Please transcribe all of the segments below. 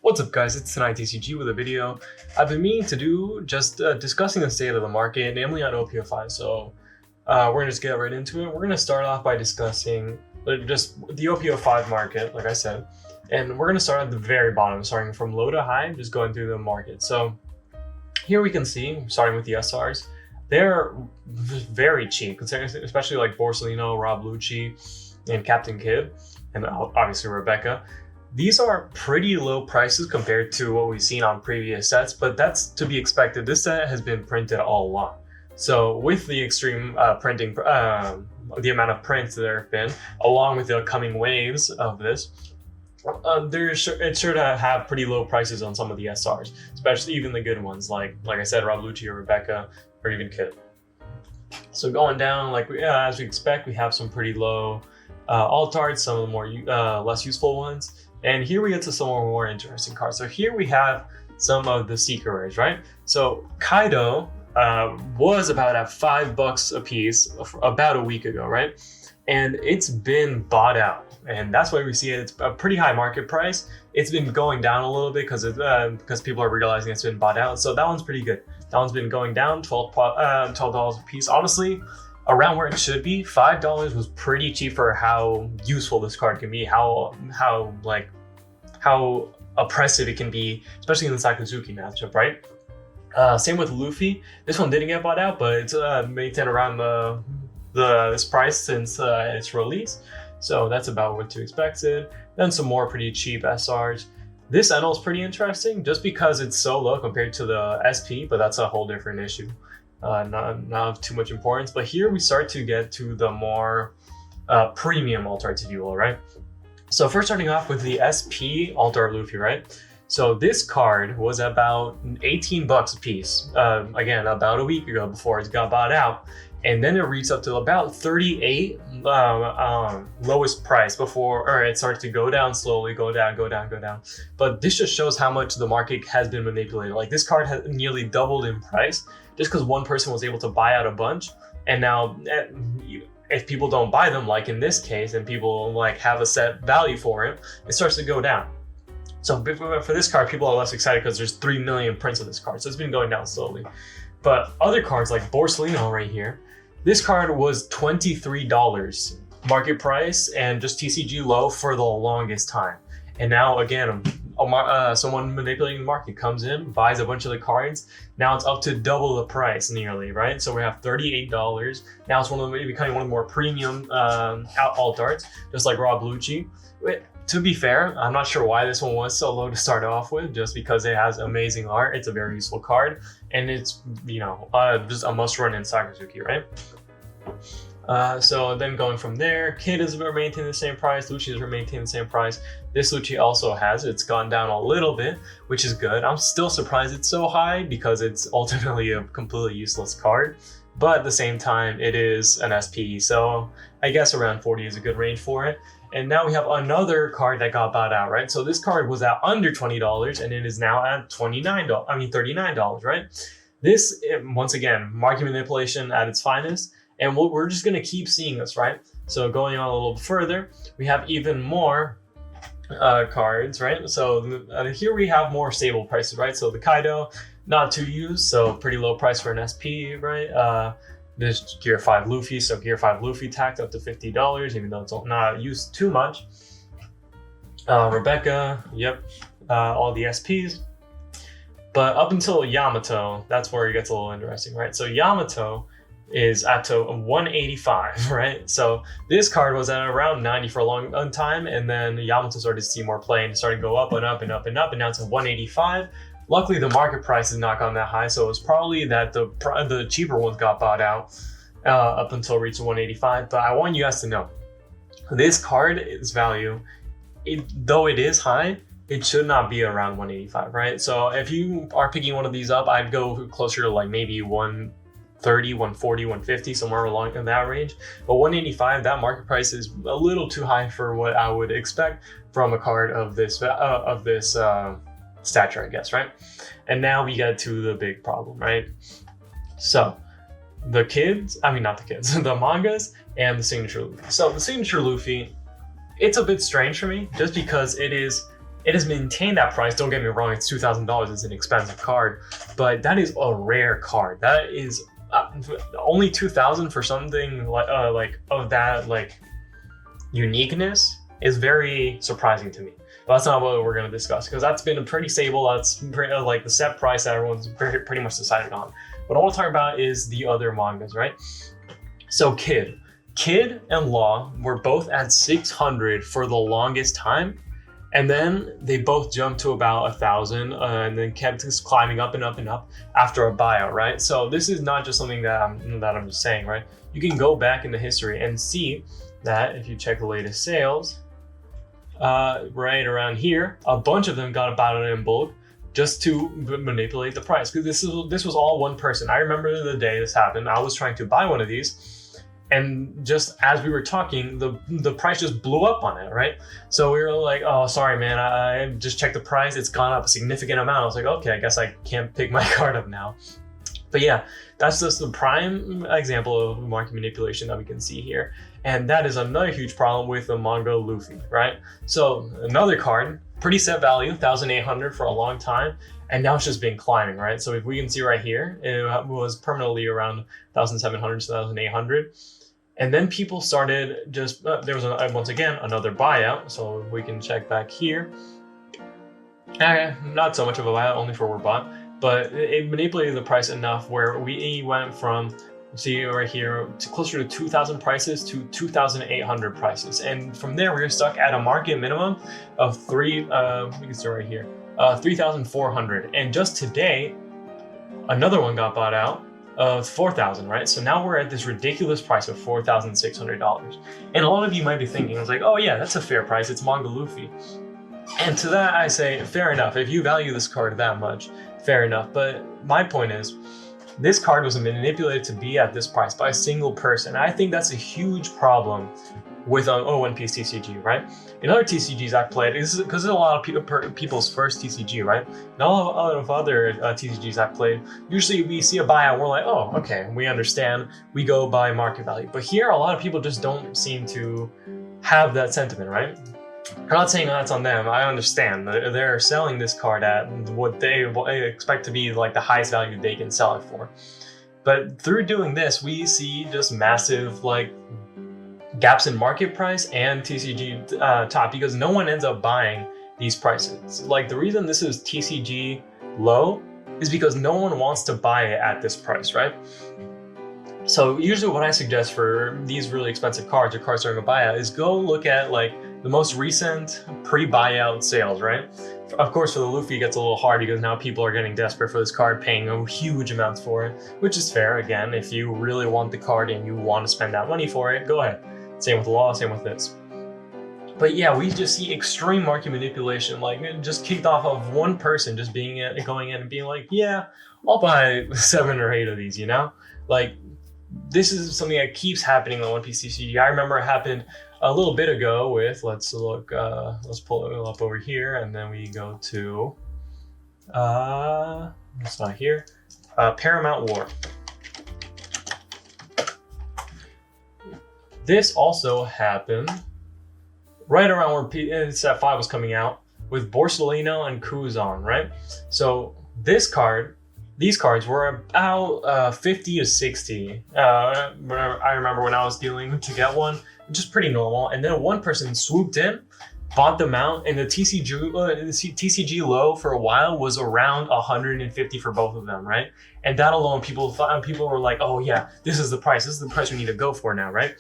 What's up guys, it's tonight TCG with a video I've been meaning to do, just discussing the state of the market, namely on OP05. So we're gonna just get right into it. We're gonna start off by discussing just the OP05 market, like I said, and we're gonna start at the very bottom, starting from low to high, just going through the market. So here we can see, starting with the SRs, they're very cheap, considering especially like Borsellino, Rob Lucci, and Captain Kidd, and obviously Rebecca. These are pretty low prices compared to what we've seen on previous sets, but that's to be expected. This set has been printed all along. So with the extreme printing, the amount of prints there have been, along with the coming waves of this, it's sure to have pretty low prices on some of the SRs, especially even the good ones, like I said, Rob Lucci or Rebecca, or even Kidd. So going down, as we expect, we have some pretty low alt arts, some of the more less useful ones. And here we get to some more interesting cards. So here we have some of the Seeker rares, right? So Kaido was about at $5 a piece about a week ago, right? And it's been bought out. And that's why we see it's a pretty high market price. It's been going down a little bit because people are realizing it's been bought out. So that one's pretty good. That one's been going down $12 a piece. Honestly, around where it should be. $5 was pretty cheap for how useful this card can be, how oppressive it can be, especially in the Sakazuki matchup, right? Same with Luffy. This one didn't get bought out, but it's maintained around this price since its release. So that's about what to expected. Then some more pretty cheap SRs. This NL is pretty interesting just because it's so low compared to the SP, but that's a whole different issue. Not of too much importance, but here we start to get to the more premium alt arts, if you will, right? So first starting off with the SP alt art Luffy, right? So this card was about $18 a piece, again, about a week ago before it got bought out. And then it reached up to about 38 lowest price before it started to go down slowly, go down. But this just shows how much the market has been manipulated. Like this card has nearly doubled in price just because one person was able to buy out a bunch. And now if people don't buy them, like in this case, and people have a set value for it, it starts to go down. So for this card, people are less excited because there's 3 million prints of this card. So it's been going down slowly. But other cards like Borsellino right here, this card was $23 market price and just TCG low for the longest time. And now again, someone manipulating the market comes in, buys a bunch of the cards. Now it's up to double the price nearly, right? So we have $38. Now it's becoming one of the more premium alt arts, just like Rob Lucci. To be fair, I'm not sure why this one was so low to start off with, just because it has amazing art. It's a very useful card, and it's, just a must run in Sakazuki, right? So then going from there, Kidd has maintained the same price, Lucci has maintained the same price. This Lucci also it's gone down a little bit, which is good. I'm still surprised it's so high because it's ultimately a completely useless card. But at the same time, it is an SP, so I guess around 40 is a good range for it. And now we have another card that got bought out, right? So this card was at under $20 and it is now at $39, right? This, once again, market manipulation at its finest. And we're just gonna keep seeing this, right? So going on a little further, we have even more cards, right? So here we have more stable prices, right? So the Kaido, not too used, so pretty low price for an SP, right? This Gear 5 Luffy, so Gear 5 Luffy tacked up to $50, even though it's not used too much. Rebecca, yep, all the SPs. But up until Yamato, that's where it gets a little interesting, right? So Yamato is at to 185, right? So this card was at around 90 for a long time, and then Yamato started to see more play and started to go up and up and up and up, and now it's at 185. Luckily, the market price has not gone that high, so it's probably that the cheaper ones got bought out up until reaching 185. But I want you guys to know, this card, its value, though it is high, it should not be around 185, right? So if you are picking one of these up, I'd go closer to maybe 130, 140, 150, somewhere along in that range. But 185, that market price is a little too high for what I would expect from a card of this stature, I guess, right? And now we get to the big problem, right? So the mangas and the signature Luffy. So the signature Luffy, it's a bit strange for me just because it is It has maintained that price. Don't get me wrong, it's $2,000. It's an expensive card, but that is a rare card. That is only 2,000 for something like of that like uniqueness is very surprising to me. But that's not what we're going to discuss, because that's been pretty stable. That's pretty, like the set price that everyone's pretty much decided on. What I want to talk about is the other mangas, right? So Kid and Law were both at 600 for the longest time. And then they both jumped to about 1,000 and then kept just climbing up and up and up after a buyout, right? So this is not just something that I'm just saying, right? You can go back into history and see that if you check the latest sales, right around here, a bunch of them got bought in bulk just to manipulate the price. Because this was all one person. I remember the day this happened. I was trying to buy one of these, and just as we were talking, the price just blew up on it, right? So we were like, oh, sorry, man, I just checked the price. It's gone up a significant amount. I was like, okay, I guess I can't pick my card up now. But yeah, that's just the prime example of market manipulation that we can see here. And that is another huge problem with the manga Luffy, right? So another card, pretty set value, 1,800 for a long time. And now it's just been climbing, right? So if we can see right here, it was permanently around 1,700 to 1,800. And then people started just, there was once again, another buyout. So we can check back here. Not so much of a buyout, only for were bought. But it manipulated the price enough where we went from, see right here, to closer to 2,000 prices to 2,800 prices. And from there, we were stuck at a market minimum of we can see right here, 3,400. And just today, another one got bought out of 4,000, right? So now we're at this ridiculous price of $4,600. And a lot of you might be thinking, I was like, oh yeah, that's a fair price. It's manga Luffy. And to that, I say, fair enough. If you value this card that much, fair enough. But my point is, this card was manipulated to be at this price by a single person. I think that's a huge problem with One Piece TCG, right? In other TCGs I've played, because it's a lot of people's first TCG, right? And all of other TCGs I've played, usually we see a buyout, we're like, oh, okay, we understand, we go by market value. But here, a lot of people just don't seem to have that sentiment, right? I'm not saying that's on them. I understand. They're selling this card at what they expect to be like the highest value they can sell it for. But through doing this, we see just massive like gaps in market price and TCG top, because no one ends up buying these prices. Like the reason this is TCG low is because no one wants to buy it at this price, right? So usually what I suggest for these really expensive cards or cards during a buyout is go look at like the most recent pre-buyout sales, right? Of course, for the Luffy, it gets a little hard because now people are getting desperate for this card, paying huge amounts for it, which is fair. Again, if you really want the card and you want to spend that money for it, go ahead. Same with Law, same with this. But yeah, we just see extreme market manipulation, like just kicked off of one person just going in and being like, yeah, I'll buy 7 or 8 of these, you know? Like, this is something that keeps happening on One Piece TCG. I remember it happened a little bit ago with, let's pull it up over here, and then we go to, it's not here, Paramount War. This also happened right around where Set 5 was coming out with Borsalino and Kuzan, right? So these cards were about 50 to 60. I remember when I was dealing to get one, which is pretty normal. And then one person swooped in, bought them out, and the TCG low for a while was around 150 for both of them, right? And that alone, people were like, oh yeah, this is the price we need to go for now, right?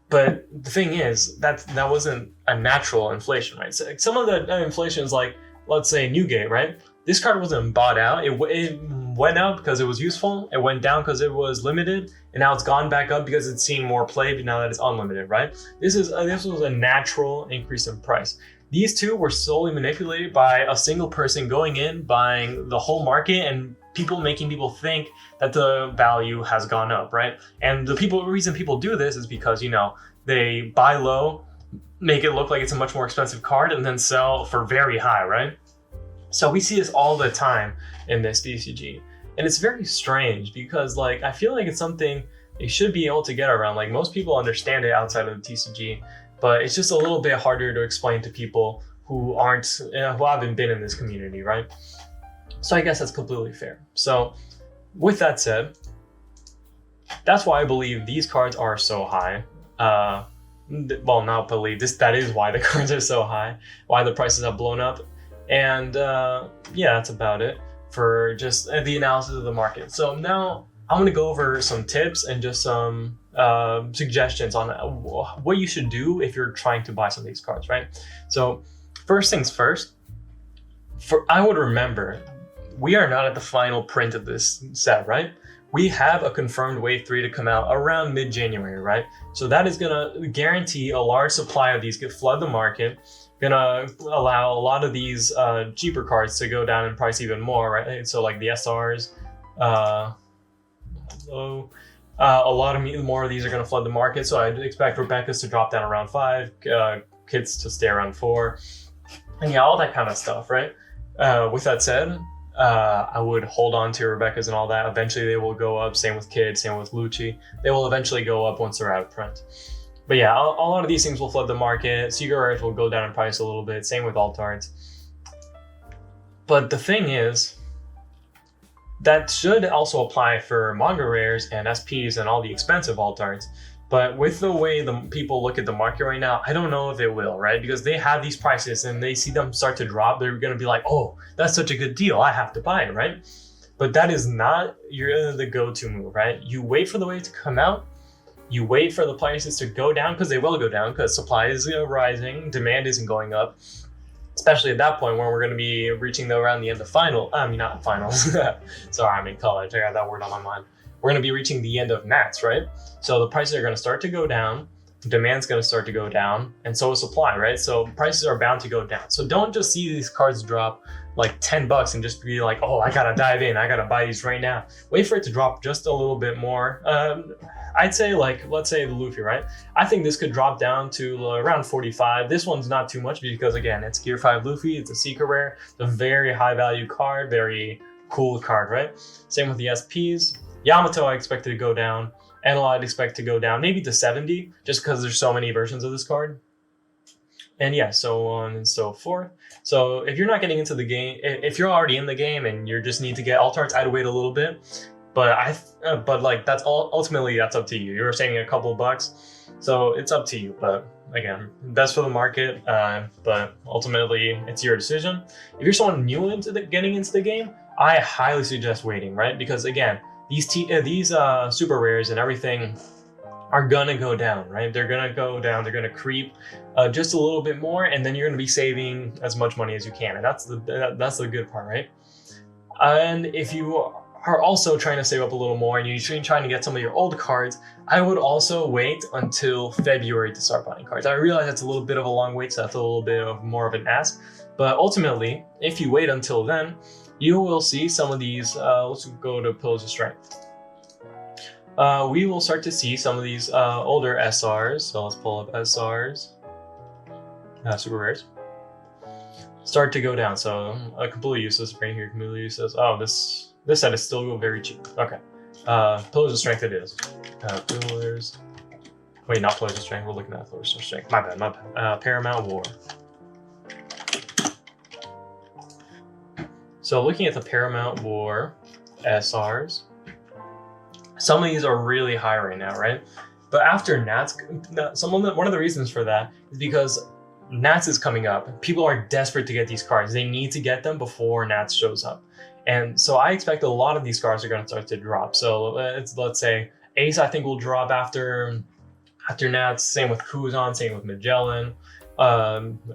But the thing is, that wasn't a natural inflation, right? So some of the inflation is like, let's say Newgate, right? This card wasn't bought out. It went out because it was useful. It went down because it was limited, and now it's gone back up because it's seen more play. But now that it's unlimited, right? This was a natural increase in price. These two were solely manipulated by a single person going in, buying the whole market, and making people think that the value has gone up, right? And the reason people do this is because, you know, they buy low, make it look like it's a much more expensive card, and then sell for very high, right? So we see this all the time in this TCG. And it's very strange because, like, I feel like it's something they should be able to get around. Like, most people understand it outside of the TCG, but it's just a little bit harder to explain to people who aren't who haven't been in this community, right? So I guess that's completely fair. So with that said, that's why I believe these cards are so high. Well, not believe this. That is why the cards are so high. Why the prices have blown up, and yeah, that's about it for just the analysis of the market. So now I'm going to go over some tips and just some suggestions on what you should do if you're trying to buy some of these cards, right? So first things first, I would remember, we are not at the final print of this set, right? We have a confirmed wave 3 to come out around mid-January, right? So that is gonna guarantee a large supply of these, flood the market, gonna allow a lot of these cheaper cards to go down in price even more, right? So like the SRs, a lot of more of these are gonna flood the market. So I'd expect Rebecca's to drop down around 5, Kids to stay around 4, and yeah, all that kind of stuff, right? With that said, I would hold on to Rebecca's and all that. Eventually they will go up. Same with Kids, same with Lucci. They will eventually go up once they're out of print. But yeah, a lot of these things will flood the market. Secret Rares will go down in price a little bit. Same with alt arts. But the thing is, that should also apply for manga rares and SPs and all the expensive alt arts. But with the way the people look at the market right now, I don't know if it will, right? Because they have these prices and they see them start to drop. They're going to be like, oh, that's such a good deal, I have to buy it, right? But that is not the go-to move, right? You wait for the wave to come out. You wait for the prices to go down, because they will go down because supply is rising, demand isn't going up. Especially at that point when we're going to be reaching around the end of not finals. Sorry, I'm in college. I got that word on my mind. We're going to be reaching the end of Nats, right? So the prices are going to start to go down, demand's going to start to go down, and so is supply, right? So prices are bound to go down. So don't just see these cards drop like $10 and just be like, oh, I got to dive in, I got to buy these right now. Wait for it to drop just a little bit more. I'd say, like, let's say the Luffy, right? I think this could drop down to around 45. This one's not too much because, again, it's Gear 5 Luffy, it's a secret rare, it's a very high value card, very cool card, right? Same with the SPs. Yamato I expected to go down. Enel I'd expect to go down maybe to 70, just because there's so many versions of this card. And yeah, so on and so forth. So if you're not getting into the game, if you're already in the game and you just need to get alt arts, I'd wait a little bit. But like that's ultimately that's up to you. You're saving a couple bucks, so it's up to you. But again, best for the market. But ultimately, it's your decision. If you're someone new into getting into the game, I highly suggest waiting, right? Because again, these super rares and everything are gonna go down, right? They're gonna go down. They're gonna creep just a little bit more, and then you're gonna be saving as much money as you can, and that's the good part, right? And if you are also trying to save up a little more and you're trying to get some of your old cards, I would also wait until February to start buying cards. I realize that's a little bit of a long wait, so that's a little bit of more of an ask. But ultimately, if you wait until then, you will see some of these, let's go to Pillars of Strength. We will start to see some of these older SRs. So let's pull up SRs, super rares. Start to go down. So completely useless right here, completely useless. Oh, this set is still very cheap. Okay. Pillars of Strength it is. Pillars. Wait, not Pillars of Strength. We're looking at Pillars of Strength. My bad. Paramount War. So looking at the Paramount War SRs, some of these are really high right now, right? But after Nats, one of the reasons for that is because Nats is coming up. People are desperate to get these cards. They need to get them before Nats shows up. And so I expect a lot of these cards are going to start to drop. So let's say Ace, I think, will drop after Nats. Same with Kuzan, same with Magellan,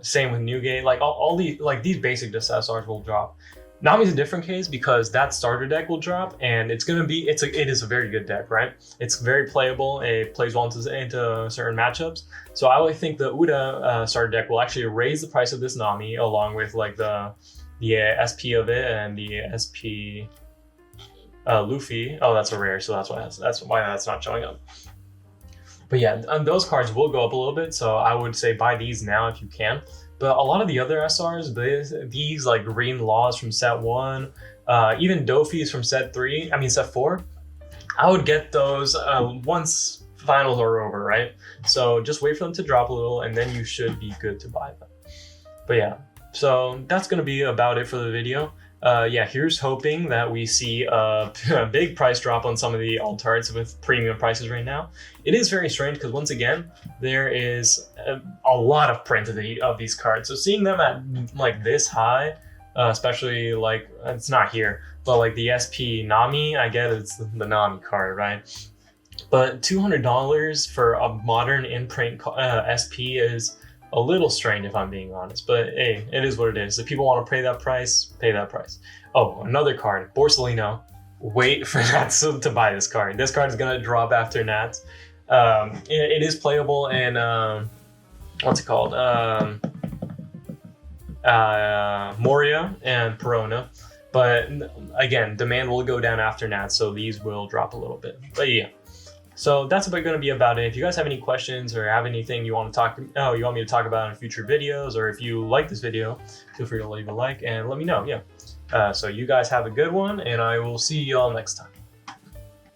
same with Newgate. Like all these basic just SRs will drop. Nami's a different case because that starter deck will drop, and it is a very good deck, right? It's very playable. It plays well into certain matchups. So I would think the Uda starter deck will actually raise the price of this Nami, along with like the SP of it and the SP Luffy. Oh, that's a rare, so that's why that's not showing up. But yeah, and those cards will go up a little bit. So I would say buy these now if you can. But a lot of the other SRs, these like Green Laws from set 1, even Dofi's from set 4, I would get those once finals are over, right? So just wait for them to drop a little and then you should be good to buy them. But yeah, so that's gonna be about it for the video. Yeah, here's hoping that we see a big price drop on some of the alt arts with premium prices right now. It is very strange because once again, there is a lot of print of these cards. So seeing them at like this high, especially like, it's not here, but like the SP Nami, I get it's the Nami card, right? But $200 for a modern in-print SP is a little strange if I'm being honest, but hey, it is what it is. If people want to pay that price, pay that price. Oh, another card, Borsalino. Wait for Nats to buy this card. This card is gonna drop after Nats. It is playable in what's it called? Moria and Perona, but again, demand will go down after Nats, so these will drop a little bit. But yeah. So that's going to be about it. If you guys have any questions or have anything you want to you want me to talk about in future videos, or if you like this video, feel free to leave a like and let me know. Yeah. So you guys have a good one, and I will see you all next time.